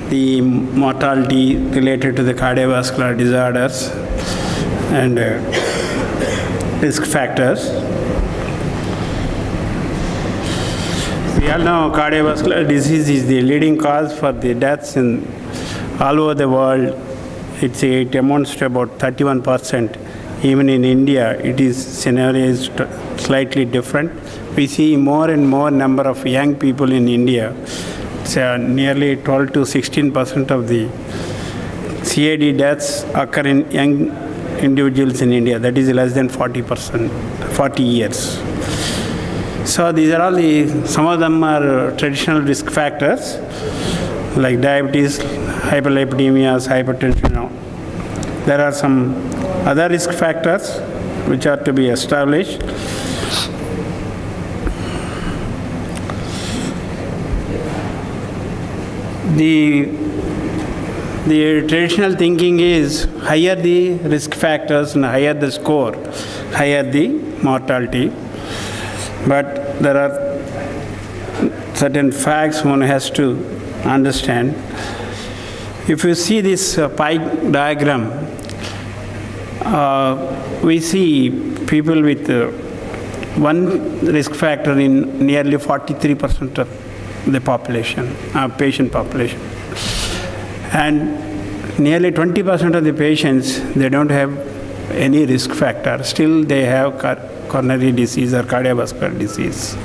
the mortality related to the cardiovascular disorders and risk factors. We all know cardiovascular disease is the leading cause for the deaths in all over the world. It amounts to about 31%. Even in India, scenario is slightly different. We see more and more number of young people in India. It's nearly 12 to 16% of the CAD deaths occur in young individuals in India. That is less than 40%, 40 years. So these are all some of them are traditional risk factors like diabetes, hyperlipidemias, hypertension. There are some other risk factors which are to be established. The traditional thinking is higher the risk factors and higher the score, higher the mortality. But there are certain facts one has to understand. If you see this pie diagram, we see people with one risk factor in nearly 43% of the population, patient population. And nearly 20% of the patients, they don't have any risk factor. Still they have coronary disease or cardiovascular disease.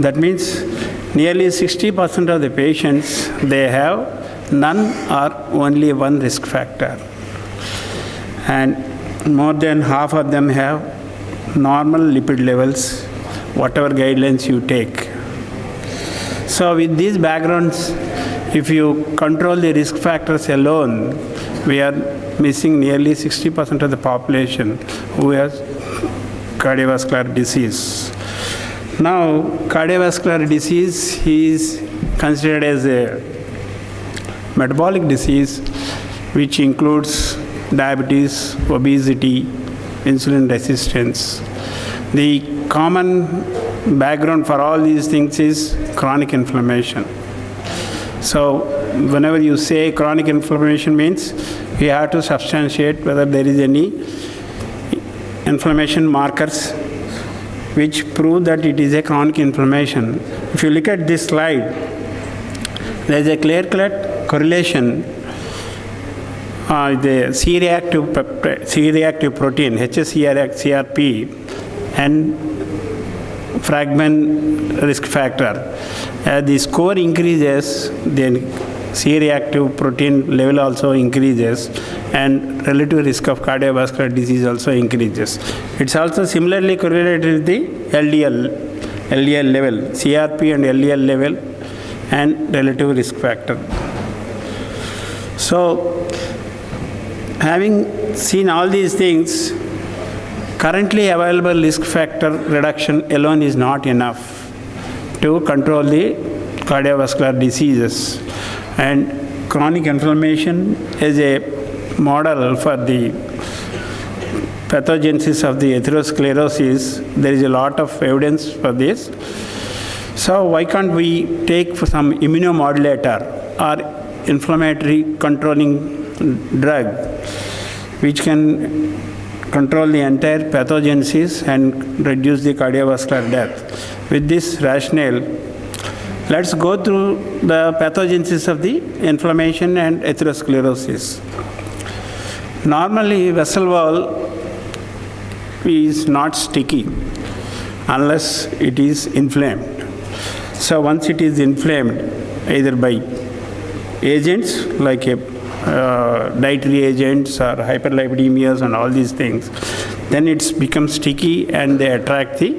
That means nearly 60% of the patients, they have none or only one risk factor. And more than half of them have normal lipid levels, whatever guidelines you take. So with these backgrounds, if you control the risk factors alone, we are missing nearly 60% of the population who has cardiovascular disease. Now, cardiovascular disease is considered as a metabolic disease which includes diabetes, obesity, insulin resistance. The common background for all these things is chronic inflammation. So whenever you say chronic inflammation means you have to substantiate whether there is any inflammation markers which prove that it is a chronic inflammation. If you look at this slide, there is a clear-cut correlation. The C-reactive protein, HSCRP, and fragment risk factor. As the score increases, then C-reactive protein level also increases, and relative risk of cardiovascular disease also increases. It's also similarly correlated with the LDL level, CRP and LDL level, and relative risk factor. So, having seen all these things, currently available risk factor reduction alone is not enough to control the cardiovascular diseases. And chronic inflammation is a model for the pathogenesis of the atherosclerosis. There is a lot of evidence for this. So why can't we take some immunomodulator or inflammatory controlling drug which can control the entire pathogenesis and reduce the cardiovascular death? With this rationale, let's go through the pathogenesis of the inflammation and atherosclerosis. Normally, vessel wall is not sticky unless it is inflamed. So once it is inflamed, either by agents like dietary agents or hyperlipidemias and all these things, then it becomes sticky and they attract the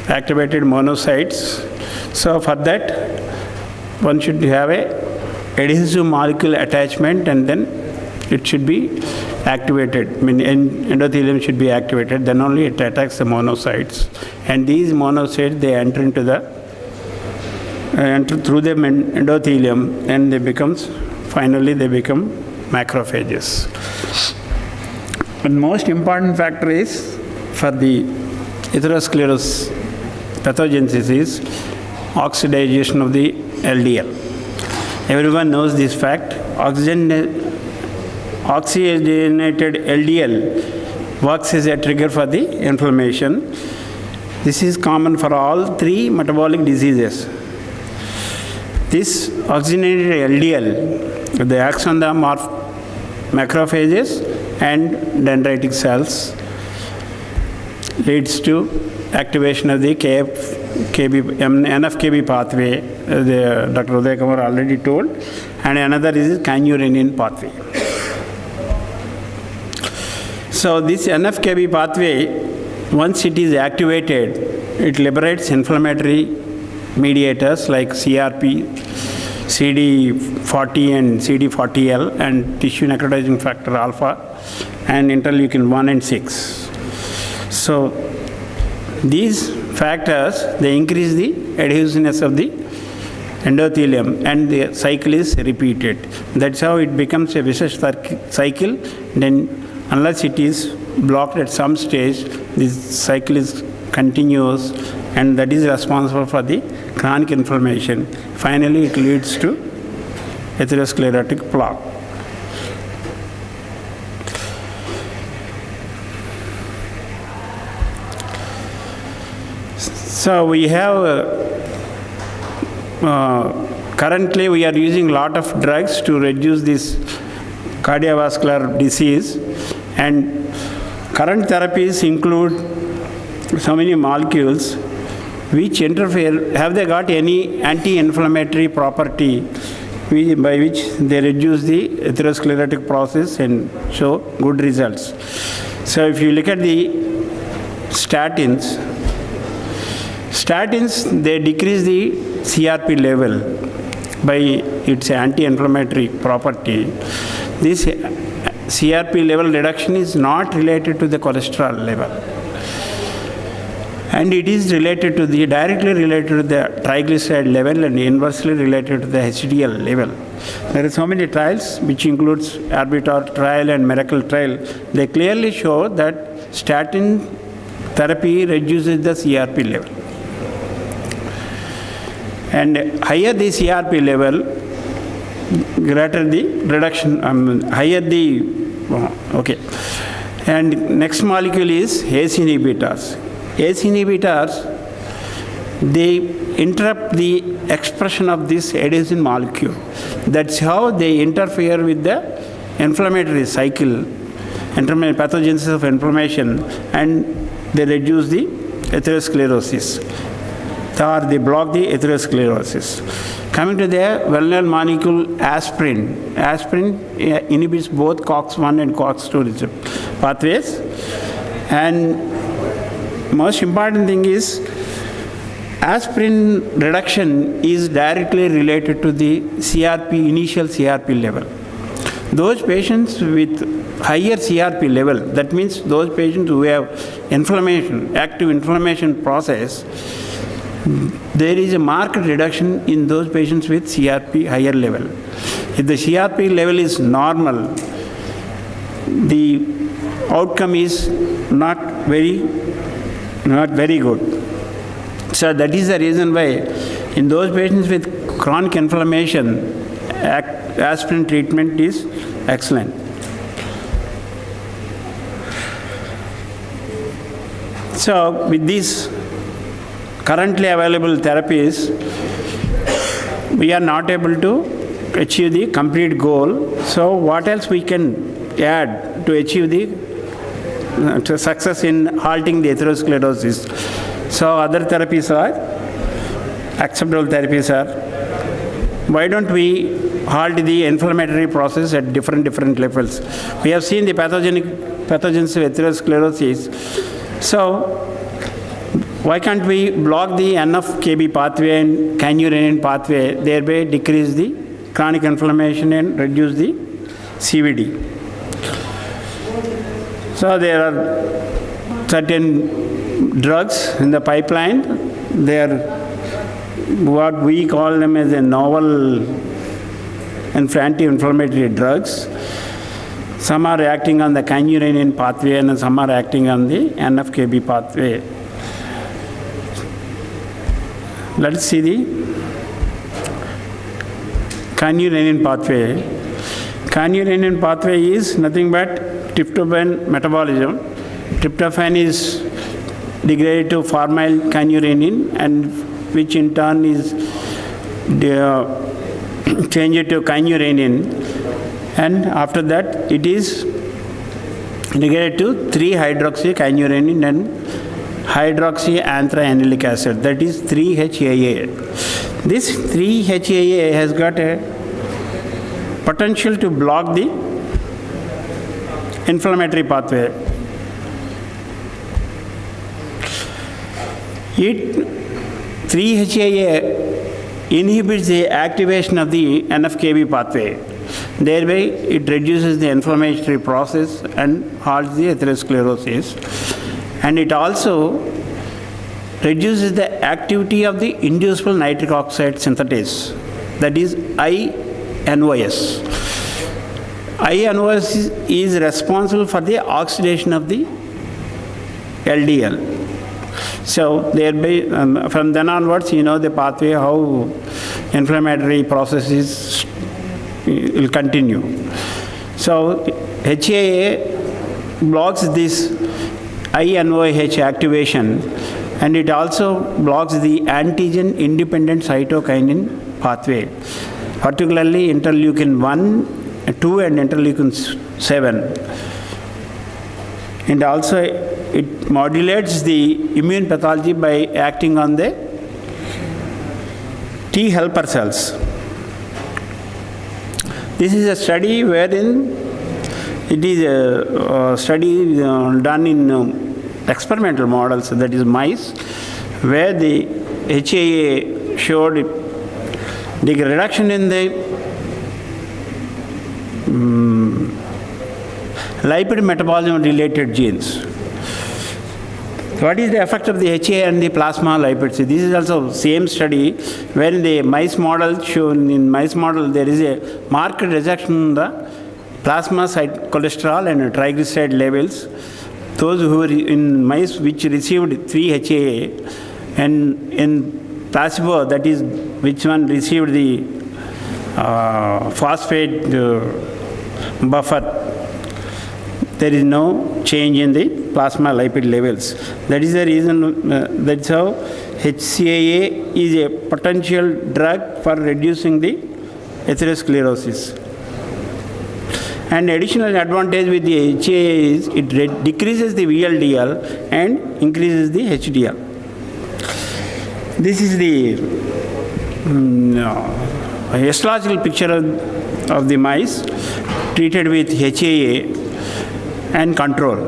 activated monocytes. So for that, one should have a adhesive molecule attachment, and then it should be activated. I mean, endothelium should be activated, then only it attacks the monocytes. And these monocytes, they enter through the endothelium, and finally they become macrophages. But most important factor is for the atherosclerosis pathogenesis is oxidation of the LDL. Everyone knows this fact. Oxygenated LDL works as a trigger for the inflammation. This is common for all three metabolic diseases. This oxygenated LDL, they acts on the macrophages and dendritic cells, leads to activation of the NF-kB pathway, Dr. Uday Kumar already told, and another is cannurenin pathway. So this NF-kB pathway, once it is activated, it liberates inflammatory mediators like CRP, CD40 and CD40L, and tissue necrotizing factor alpha, and interleukin 1 and 6. So these factors, they increase the adhesiveness of the endothelium, and the cycle is repeated. That's how it becomes a vicious cycle. Then unless it is blocked at some stage, this cycle is continuous, and that is responsible for the chronic inflammation. Finally, it leads to atherosclerotic plaque. So we have, currently we are using a lot of drugs to reduce this cardiovascular disease, and current therapies include so many molecules which interfere. Have they got any anti-inflammatory property by which they reduce the atherosclerotic process and show good results? So if you look at the statins, they decrease the CRP level by its anti-inflammatory property. This CRP level reduction is not related to the cholesterol level, and it is directly related to the triglyceride level and inversely related to the HDL level. There are so many trials, which includes Arbiter trial and Miracle trial. They clearly show that statin therapy reduces the CRP level. And higher the CRP level, greater the reduction, higher the, okay. And next molecule is ACE inhibitors. ACE inhibitors, they interrupt the expression of this adenosine molecule. That's how they interfere with the inflammatory cycle, pathogenesis of inflammation, and they reduce the atherosclerosis, or they block the atherosclerosis. Coming to the well-known molecule aspirin. Aspirin inhibits both COX-1 and COX-2 pathways. And most important thing is, aspirin reduction is directly related to the initial CRP level. Those patients with higher CRP level, that means those patients who have inflammation, active inflammation process, there is a marked reduction in those patients with CRP higher level. If the CRP level is normal, the outcome is not very good. So that is the reason why in those patients with chronic inflammation, aspirin treatment is excellent. So with these currently available therapies, we are not able to achieve the complete goal. So what else we can add to achieve the success in halting the atherosclerosis? So other therapies are, acceptable therapies are, why don't we halt the inflammatory process at different levels? We have seen the pathogens of atherosclerosis. So why can't we block the NF-kB pathway and cannurenin pathway, thereby decrease the chronic inflammation and reduce the CVD? So there are certain drugs in the pipeline. They are what we call them as a novel anti-inflammatory drugs. Some are acting on the cannurenin pathway and some are acting on the NF-kB pathway. Let's see the Kynurenine pathway. Kynurenine pathway is nothing but tryptophan metabolism. Tryptophan is degraded to formyl kynurenine, and which in turn is changed to kynurenine, and after that it is degraded to 3-hydroxykynurenine and hydroxyanthranilic acid, that is 3-HAA. This 3-HAA has got a potential to block the inflammatory pathway. 3-HAA inhibits the activation of the NF-kB pathway. Thereby, it reduces the inflammatory process and halts the atherosclerosis. And it also reduces the activity of the inducible nitric oxide synthetase, that is INOS. INOS is responsible for the oxidation of the LDL. So thereby, from then onwards, you know the pathway, how inflammatory processes will continue. So HAA blocks this INOH activation, and it also blocks the antigen-independent cytokinin pathway, particularly interleukin 1, 2 and interleukin 7. And also it modulates the immune pathology by acting on the T helper cells. This is a study wherein it is a study done in experimental models, that is mice, where the HAA showed the reduction in the lipid metabolism related genes. What is the effect of the HA and the plasma lipids? This is also same study where in the mice model there is a marked reduction in the plasma cholesterol and triglyceride levels. Those who were in mice which received 3-HAA, and in placebo, that is which one received the phosphate buffer, there is no change in the plasma lipid levels. That is the reason, that's how HCAA is a potential drug for reducing the atherosclerosis. And additional advantage with the HCAA is it decreases the VLDL and increases the HDL. This is the histological picture of the mice treated with HAA and control.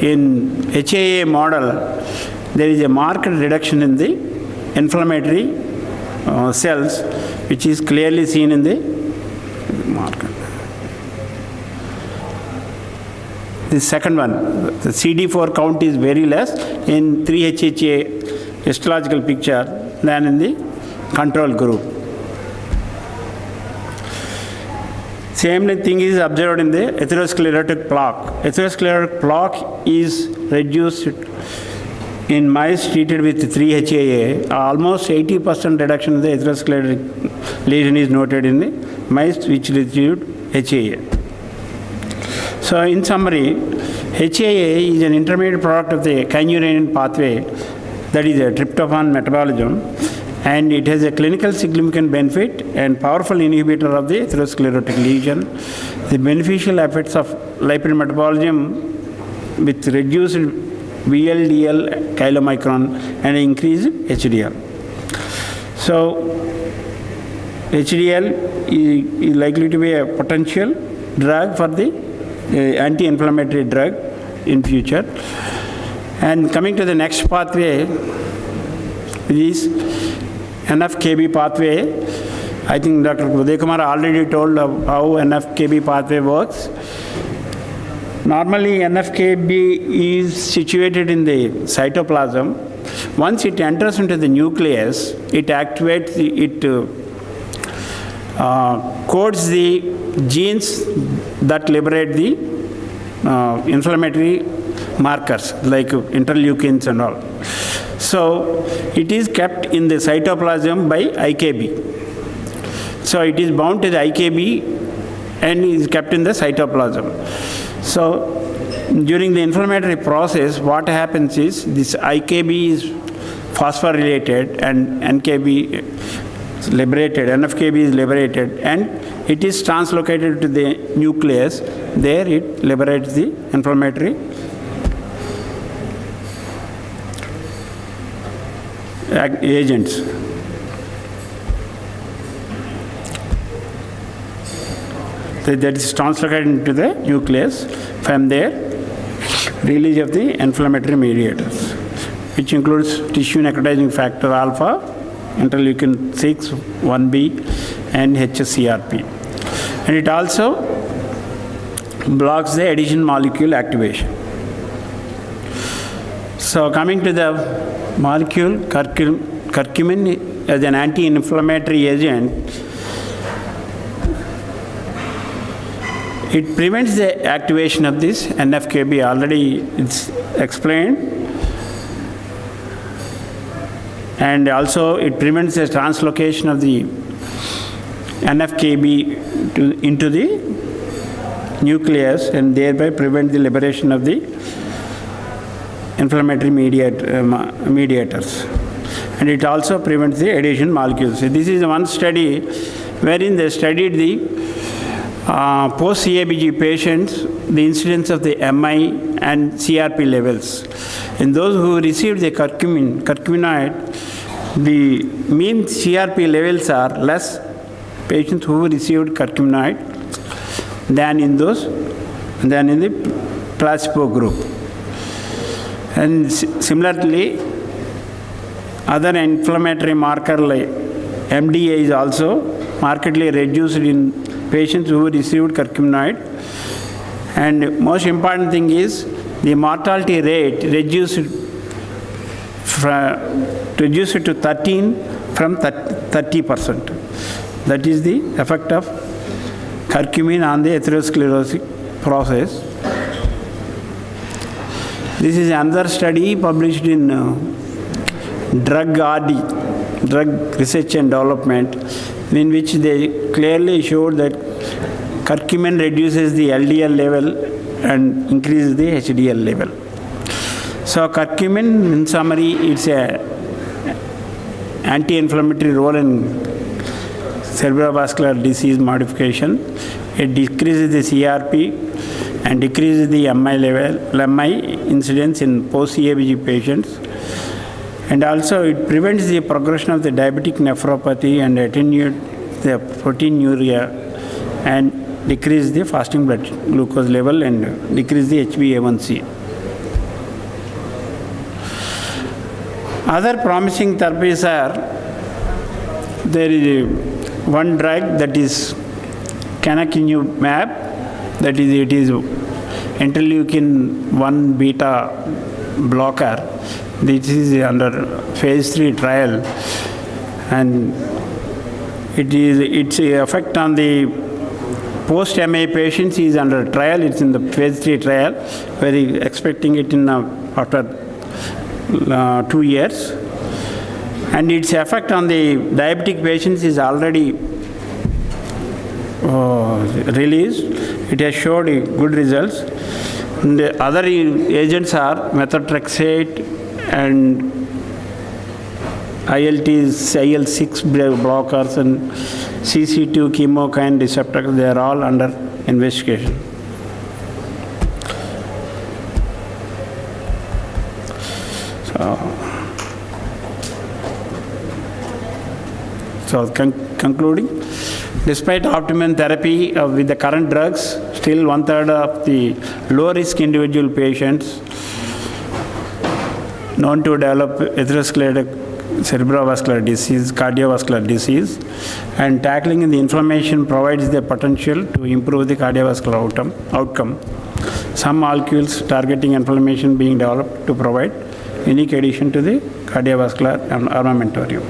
In HAA model, there is a marked reduction in the inflammatory cells, which is clearly seen in the marker. The second one, the CD4 count is very less in 3-HHA histological picture than in the control group. Same thing is observed in the atherosclerotic plaque. Atherosclerotic plaque is reduced in mice treated with 3-HAA. Almost 80% reduction in the atherosclerotic lesion is noted in the mice which received HAA. So in summary, HAA is an intermediate product of the kynurenine pathway, that is a tryptophan metabolism, and it has a clinical significant benefit and powerful inhibitor of the atherosclerotic lesion. The beneficial effects of lipid metabolism with reduced VLDL chylomicron and increased HDL. So HDL is likely to be a potential drug for the anti-inflammatory drug in future. And coming to the next pathway is NF-kB pathway. I think Dr. Uday Kumar already told how NF-kB pathway works. Normally, NF-kB is situated in the cytoplasm. Once it enters into the nucleus, it activates, codes the genes that liberate the inflammatory markers like interleukins and all. So it is kept in the cytoplasm by IKB. So it is bound to the IKB and is kept in the cytoplasm. So during the inflammatory process, what happens is this IKB is phosphorylated and NKB is liberated, NFKB is liberated, and it is translocated to the nucleus. There it liberates the inflammatory agents. That is translocated into the nucleus. From there, release of the inflammatory mediators, which includes tissue necrotizing factor alpha, interleukin 6, 1b, and hsCRP. And it also blocks the adhesion molecule activation. So coming to the molecule, curcumin as an anti-inflammatory agent, it prevents the activation of this NFKB. Already it's explained. And also it prevents the translocation of the NFKB into the nucleus, and thereby prevent the liberation of the inflammatory mediators. And it also prevents the adhesion molecules. So this is one study wherein they studied the post-CABG patients, the incidence of the MI and CRP levels. In those who received the curcuminoid, the mean CRP levels are less patients who received curcuminoid than in the placebo group. And similarly, other inflammatory marker like MDA is also markedly reduced in patients who received curcuminoid. And most important thing is the mortality rate reduced to 13 from 30%. That is the effect of curcumin on the atherosclerotic process. This is another study published in Drug Research and Development, in which they clearly showed that curcumin reduces the LDL level and increases the HDL level. So curcumin, in summary, it's a anti-inflammatory role in cerebrovascular disease modification. It decreases the CRP and decreases the MI incidence in post-CABG patients. And also it prevents the progression of the diabetic nephropathy and attenuates the proteinuria and decrease the fasting blood glucose level and decrease the HbA1c. Other promising therapies are, there is one drug that is canakinumab, that is, it is interleukin 1 beta blocker. This is under phase 3 trial, and its effect on the post-MA patients is under trial. It's in the phase 3 trial. We're expecting it in after 2 years. And its effect on the diabetic patients is already released. It has showed good results. And the other agents are methotrexate and IL-6 blockers and CC2 chemokine receptors. They are all under investigation. So concluding, despite optimum therapy with the current drugs, still 1/3 of the low-risk individual patients known to develop atherosclerotic cerebrovascular disease, cardiovascular disease, and tackling the inflammation provides the potential to improve the cardiovascular outcome. Some molecules targeting inflammation being developed to provide unique addition to the cardiovascular armamentarium.